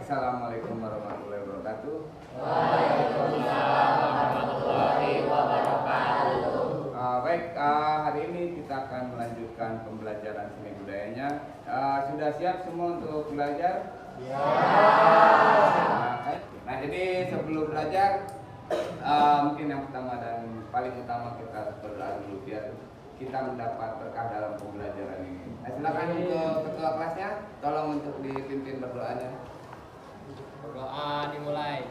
Assalamualaikum warahmatullahi wabarakatuh. Waalaikumsalam warahmatullahi wabarakatuh. Baik, hari ini kita akan melanjutkan pembelajaran seni budayanya. Sudah siap semua untuk belajar? Ya. Nah, jadi sebelum belajar, mungkin yang pertama dan paling utama kita berdoa dulu biar kita mendapat berkah dalam pembelajaran ini. Nah, silakan untuk ketua kelasnya, tolong untuk dipimpin berdoanya. Doa dimulai.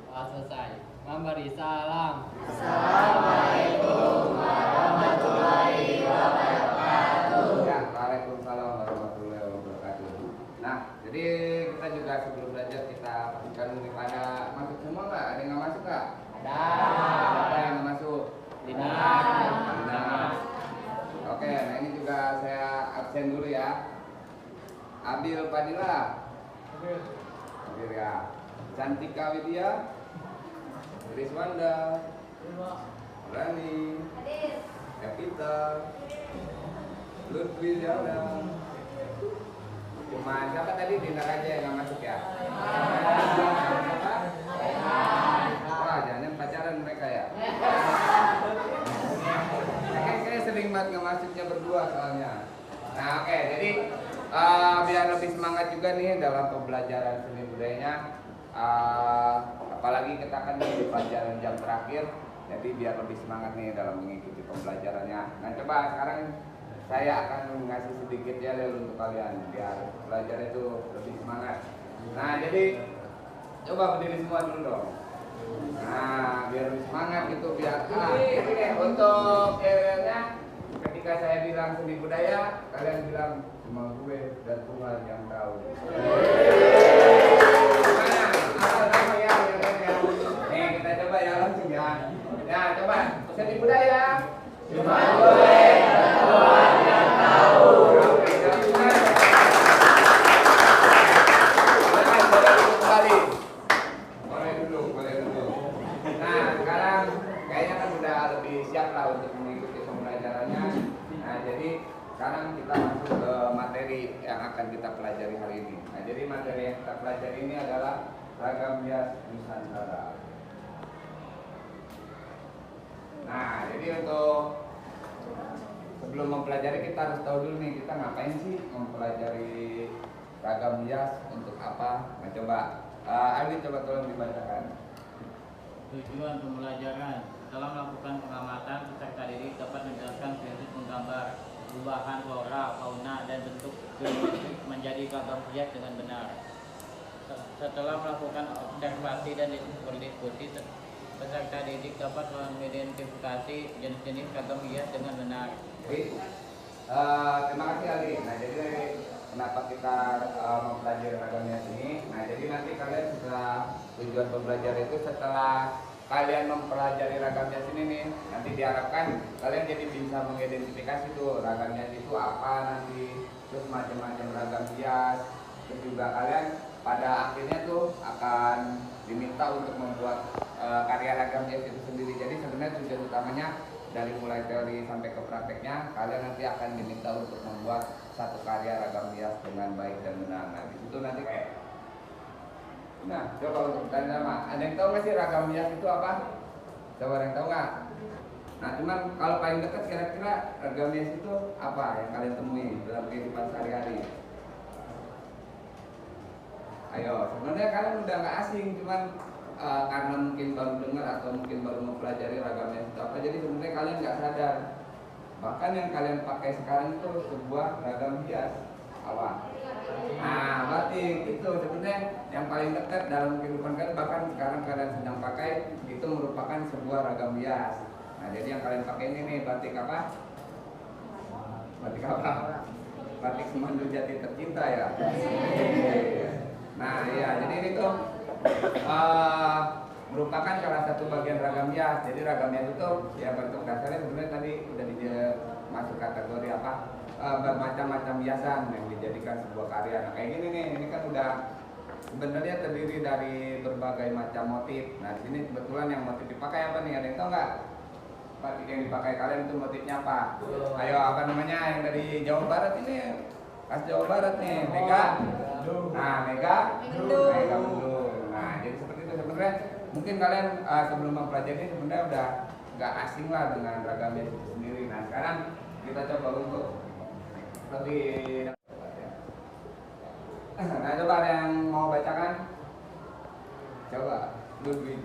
Selesai. Memberi salam. Assalamualaikum warahmatullahi wabarakatuh. Ya, Waalaikumsalam warahmatullahi wabarakatuh. Nah, jadi kita juga sebelum belajar kita pastikan dulu pada masuk semua nggak? Ada yang nggak masuk nggak? Ada. Siapa yang nggak masuk? Dinas. Oke, nah ini juga saya absen dulu ya. Abil Fadila. Abil ya. Cantika Widya. Rizwanda. Rani. Evita. Lutfi Jana. Cuma siapa tadi? Dinar aja yang nggak masuk ya? Siapa? Wah, jangan pacaran mereka ya? Kayak sering banget nggak masuknya berdua soalnya. Nah, oke, jadi biar lebih semangat juga nih dalam pembelajaran seni budayanya. Apalagi kita kan di pelajaran jam terakhir, jadi biar lebih semangat nih dalam mengikuti pembelajarannya. Nah, coba sekarang saya akan ngasih sedikit ya untuk kalian biar belajar itu lebih semangat. Nah, jadi coba berdiri semua dulu dong. Nah, biar lebih semangat gitu biar ini deh untuk nya ketika saya bilang seni budaya, kalian bilang cuma gue dan Tuhan yang tahu. Nih kita coba ya langsung ya. Ya coba seni budaya. Cuma gue dan Tuhan yang tahu. Oke, boleh dulu. Nah sekarang kayaknya kan udah lebih siap lah untuk mengikuti pembelajarannya. Nah jadi sekarang kita masuk ke materi yang akan kita pelajari hari ini. Nah jadi materi yang kita pelajari ini adalah ragam hias Nusantara. Nah, jadi untuk sebelum mempelajari kita harus tahu dulu nih kita ngapain sih mempelajari ragam hias untuk apa? Nah, coba Ali coba tolong dibacakan. Tujuan pembelajaran dalam melakukan pengamatan peserta didik dapat menjelaskan prinsip menggambar perubahan flora, fauna, dan bentuk geometrik menjadi ragam hias dengan benar. Setelah melakukan observasi dan berdiskusi, peserta didik dapat mengidentifikasi jenis-jenis ragam hias dengan benar. Jadi, terima kasih Ali. Nah, jadi kenapa kita mempelajari ragam hias ini? Nah, jadi nanti kalian setelah tujuan pembelajaran itu setelah kalian mempelajari ragam hias ini nih, nanti diharapkan kalian jadi bisa mengidentifikasi tuh ragam hias itu apa nanti, terus macam-macam ragam hias, terus juga kalian pada akhirnya tuh akan diminta untuk membuat karya ragam hias itu sendiri. Jadi sebenarnya tujuan utamanya dari mulai teori sampai ke prakteknya kalian nanti akan diminta untuk membuat satu karya ragam hias dengan baik dan benar. Nah di situ nanti nah coba untuk tanya sama ada yang tahu nggak sih ragam hias itu apa? Coba ada yang tahu nggak? Nah cuman kalau paling dekat kira-kira ragam hias itu apa yang kalian temui dalam kehidupan sehari-hari? Ayo, sebenarnya kalian udah nggak asing, cuman karena mungkin baru dengar atau mungkin baru mempelajari ragam hias itu apa, jadi sebenarnya kalian nggak sadar. Bahkan yang kalian pakai sekarang itu sebuah ragam hias apa? Nah, batik itu sebenarnya yang paling dekat dalam kehidupan kalian. Bahkan sekarang kalian sedang pakai itu merupakan sebuah ragam hias. Nah, jadi yang kalian pakai ini nih batik apa? Batik apa? Batik Semandu Jati Tercinta ya. Nah ya, jadi ini tuh merupakan salah satu bagian ragam hias. Jadi ragam hias itu ya bentuk dasarnya sebenarnya tadi udah masuk kategori apa? Bermacam-macam hiasan yang dijadikan sebuah karya. Nah kayak gini nih, ini kan udah sebenarnya terdiri dari berbagai macam motif. Nah di sini kebetulan yang motif dipakai apa nih? Ada yang tahu nggak? batik yang dipakai kalian itu motifnya apa? Ayo, apa namanya yang dari Jawa Barat ini? Khas Jawa Barat nih, Mega. Nah, Mega Mendung. Nah, jadi seperti itu sebenarnya. Mungkin kalian sebelum mempelajari sebenarnya udah nggak asing lah dengan ragamnya itu sendiri. Nah, sekarang kita coba untuk lebih. Nah, coba ada yang mau bacakan? Coba, Ludwig.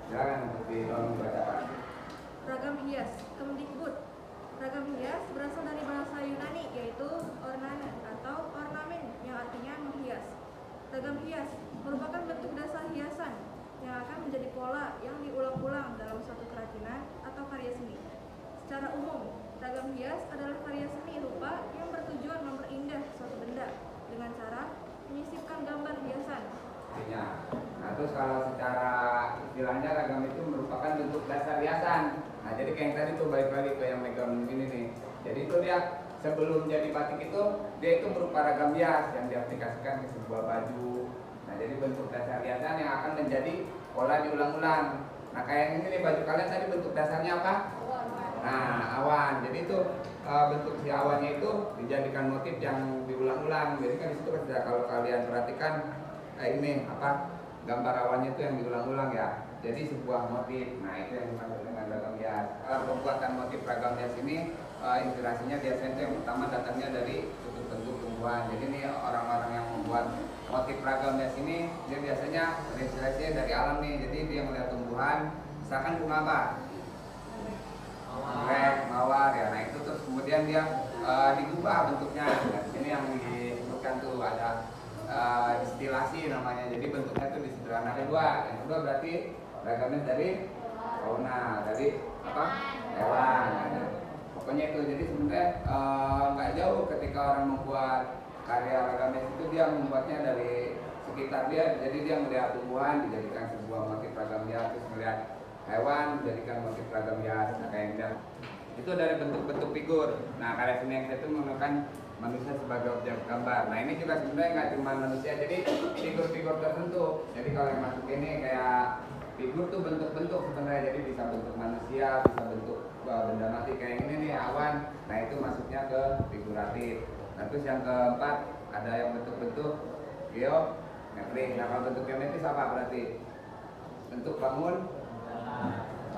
Silakan untuk ditolong bacakan. Ragam hias, Kemdikbud. Ragam hias berasal dari bahasa Yunani yaitu ornamen atau ornamen yang artinya menghias. Ragam hias merupakan bentuk dasar hiasan yang akan menjadi pola yang diulang-ulang dalam suatu kerajinan atau karya seni. Secara umum, ragam hias adalah karya seni rupa yang bertujuan memperindah suatu benda dengan cara menyisipkan gambar hiasan. Nah, terus kalau secara istilahnya ragam itu merupakan bentuk dasar hiasan. Nah, jadi kayak yang tadi tuh balik lagi ke yang megang ini nih. Jadi itu dia sebelum jadi batik itu dia itu berupa ragam hias yang diaplikasikan ke sebuah baju. Nah, jadi bentuk dasar hiasan yang akan menjadi pola diulang-ulang. Nah, kayak yang ini nih baju kalian tadi bentuk dasarnya apa? Nah, awan. Jadi itu bentuk si awannya itu dijadikan motif yang diulang-ulang. Jadi kan di situ kalau kalian perhatikan ini apa gambar awannya itu yang diulang-ulang ya. Jadi sebuah motif. Nah, itu yang dimaksud dengan ragam hias. Pembuatan motif ragam hias ini inspirasinya biasanya yang pertama datangnya dari bentuk tumbuhan. Jadi ini orang-orang yang membuat motif ragam hias ini dia biasanya inspirasinya dari alam nih. Jadi dia melihat tumbuhan, misalkan bunga apa? Anggrek, mawar ya. Nah, itu terus kemudian dia digubah bentuknya. Nah, ini yang disebutkan tuh ada distilasi namanya. Jadi bentuknya itu disederhanakan dua. Yang kedua berarti ragamnya dari fauna, dari apa? Hewan. Nah, pokoknya itu. Jadi sebenarnya nggak jauh ketika orang membuat karya ragamnya itu dia membuatnya dari sekitar dia. Jadi dia melihat tumbuhan dijadikan sebuah motif ragam hias, terus melihat hewan dijadikan motif ragam hias. Nah, kayak itu dari bentuk-bentuk figur. Nah, karya seni yang saya itu menggunakan manusia sebagai objek gambar. Nah, ini juga sebenarnya nggak cuma manusia, jadi figur-figur tertentu. Jadi kalau yang masuk ini kayak figur tuh bentuk-bentuk sebenarnya, jadi bisa bentuk manusia, bisa bentuk benda mati kayak ini nih awan. Nah, itu masuknya ke figuratif. Nah, terus yang keempat ada yang bentuk-bentuk geometrik. Nah, kalau bentuk geometris apa berarti? Bentuk bangun.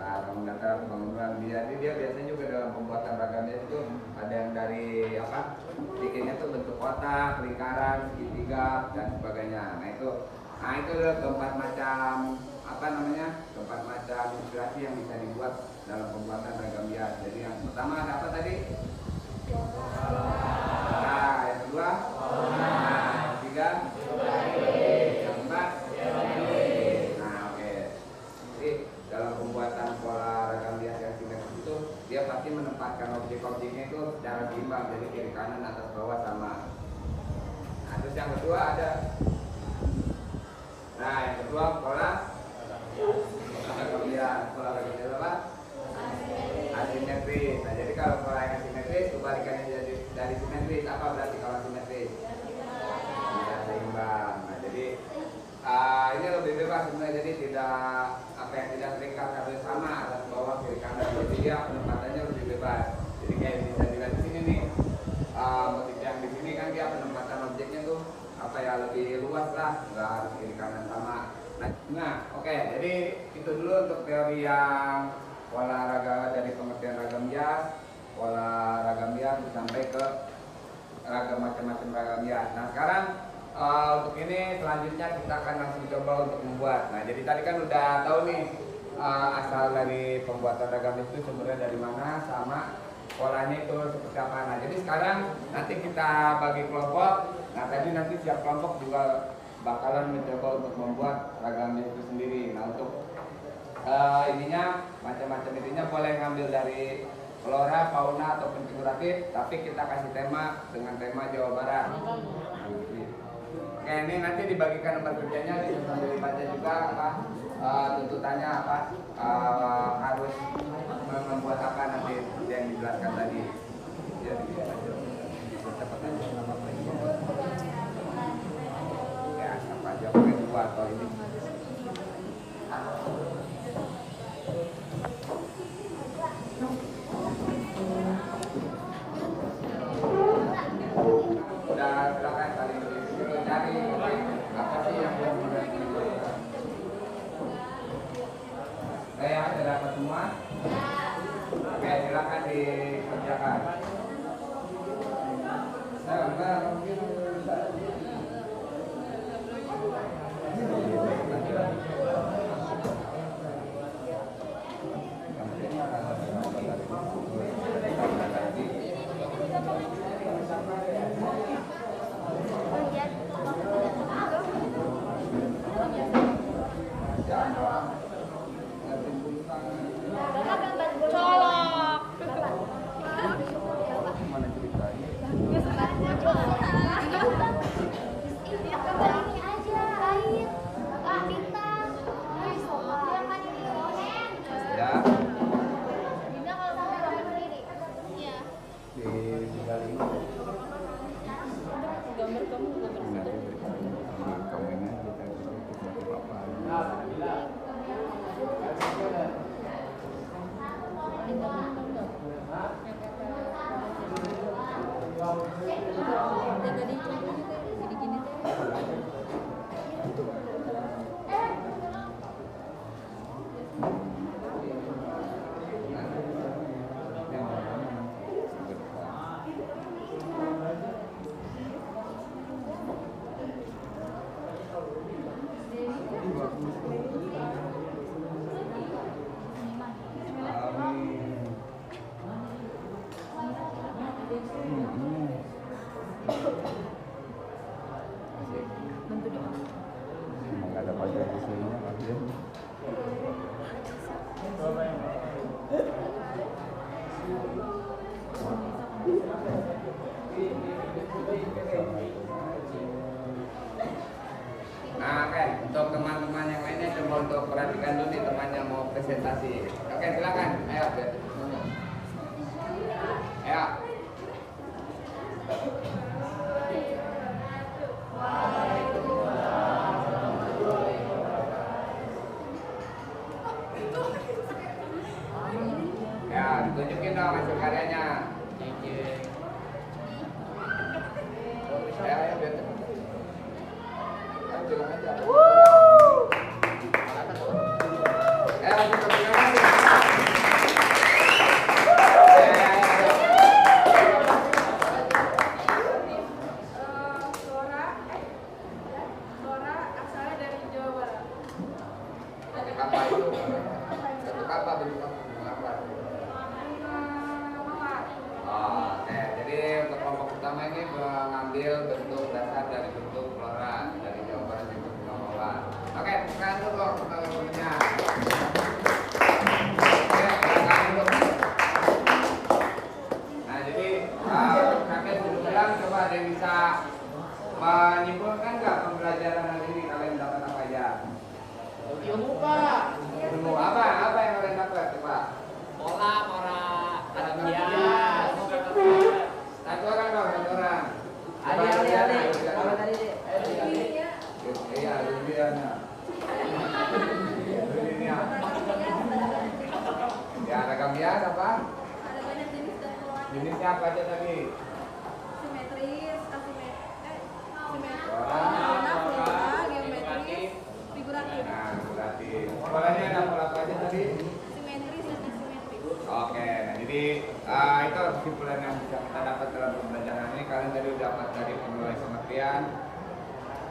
Nah, bangun datar, bangunan. Jadi dia biasanya juga dalam pembuatan ragamnya itu ada yang dari apa? Bikinnya tuh bentuk kotak, lingkaran, segitiga dan sebagainya. Nah, itu adalah keempat macam apa namanya? Keempat macam inspirasi yang bisa dibuat dalam pembuatan ragam hias. Jadi yang pertama ada apa tadi? Nah, yang kedua? Nah, yang ketiga? Yang keempat? Nah, oke. Jadi dalam pembuatan pola ragam hias yang simetris itu dia pasti menempatkan objek-objeknya itu secara seimbang, jadi kiri kanan atas bawah sama. Nah, terus yang kedua ada pola ragam hias. Pola ragam hias apa? Asimetris. Nah, jadi kalau pola yang asimetris kebalikannya dari simetris apa berarti kalau simetris? Tidak seimbang. Nah, jadi ini lebih bebas sebenarnya, jadi tidak terikat harus sama atas bawah kiri kanan. Jadi dia penempatannya lebih bebas. Jadi kayak bisa dilihat di sini nih, motif yang di sini kan dia penempatan objeknya tuh apa ya lebih luas lah, nggak harus kiri kanan sama. Nah, oke. Jadi itu dulu untuk teori yang pola ragam dari pengertian ragam hias, pola ragam hias sampai ke ragam macam-macam ragam hias. Nah, sekarang untuk ini selanjutnya kita akan langsung coba untuk membuat. Nah, jadi tadi kan udah tahu nih asal dari pembuatan ragam itu sumbernya dari mana sama polanya itu seperti apa. Nah, jadi sekarang nanti kita bagi kelompok. Nah, tadi nanti setiap kelompok juga bakalan mencoba untuk membuat ragamnya itu sendiri. Nah, untuk ininya macam-macam intinya boleh ngambil dari flora, fauna ataupun figuratif, tapi kita kasih tema dengan tema Jawa Barat. Oke, ini nanti dibagikan lembar kerjanya, sambil dibaca juga apa tuntutannya apa harus membuat apa nanti yang dijelaskan tadi. Ya, cepat aja nama ya, apa aja pakai dua atau ini. dapat semua? Oke, silakan dikerjakan. Mana ceritanya? Ya, tinggal ini. Komen aja kita apa. Nggak ada pajak di sini kalian. Nah, oke, untuk teman-teman yang lainnya coba untuk perhatikan dulu nih teman yang mau presentasi. Oke, silakan. Ayo, ayo. Ya, tunjukin dong hasil karyanya. Ayo, biar cepet. Ayo, bilang aja. Ayo, lanjut ke presentasi. Flora asalnya dari Jawa Barat. Bentuk apa itu? Bentuk apa? Bentuk apa? Oke, jadi untuk kelompok pertama ini mengambil bentuk dasar dari bentuk flora dari Jawa Barat itu Mawar. Oke, sekarang dulu pertanyaannya. Oke, silakan dulu. Nah, jadi kakek bilang coba ada yang bisa menyimpulkan nggak pembelajaran hari ini kalian dapat apa aja? Ilmu Pak. Ilmu apa yang kalian dapat coba? Pola, alam hias. Satu orang dong, satu orang. Ali. Apa tadi, Dek? Iya, Liliana. Ya, ragam hias apa? Ada banyak jenis dan keluarga. Jenisnya apa aja tadi? Simetris, asimetris, Flora, geometris, figuratif, Nah, berarti polanya ada pola apa aja tadi? simetris dan asimetris. Oke, nah jadi itu kesimpulan yang bisa kita dapat dalam pembelajaran ini. Kalian tadi udah dapat dari pemulai pengertian,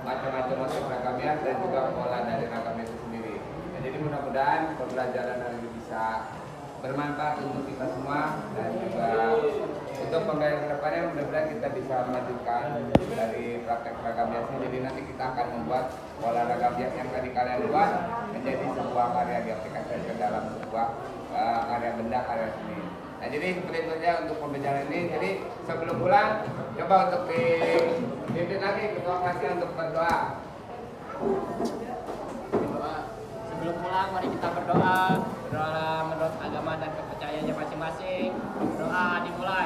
macam-macam motif ragam hias dan juga pola dari ragam itu sendiri. Nah, jadi mudah-mudahan pembelajaran hari ini bisa bermanfaat untuk kita semua dan juga untuk pembelajaran kedepannya mudah-mudahan kita bisa melanjutkan dari praktek ragam hiasnya. Jadi nanti kita akan membuat pola ragam hias yang tadi kalian buat menjadi sebuah karya diaplikasikan ke dalam sebuah karya benda, karya seni. Nah, jadi seperti itu saja untuk pembicaraan ini. Jadi sebelum pulang, coba untuk dipimpin lagi ketua kelasnya untuk berdoa. Sebelum pulang, mari kita berdoa. Berdoa menurut agama dan kepercayaannya masing-masing. Doa dimulai.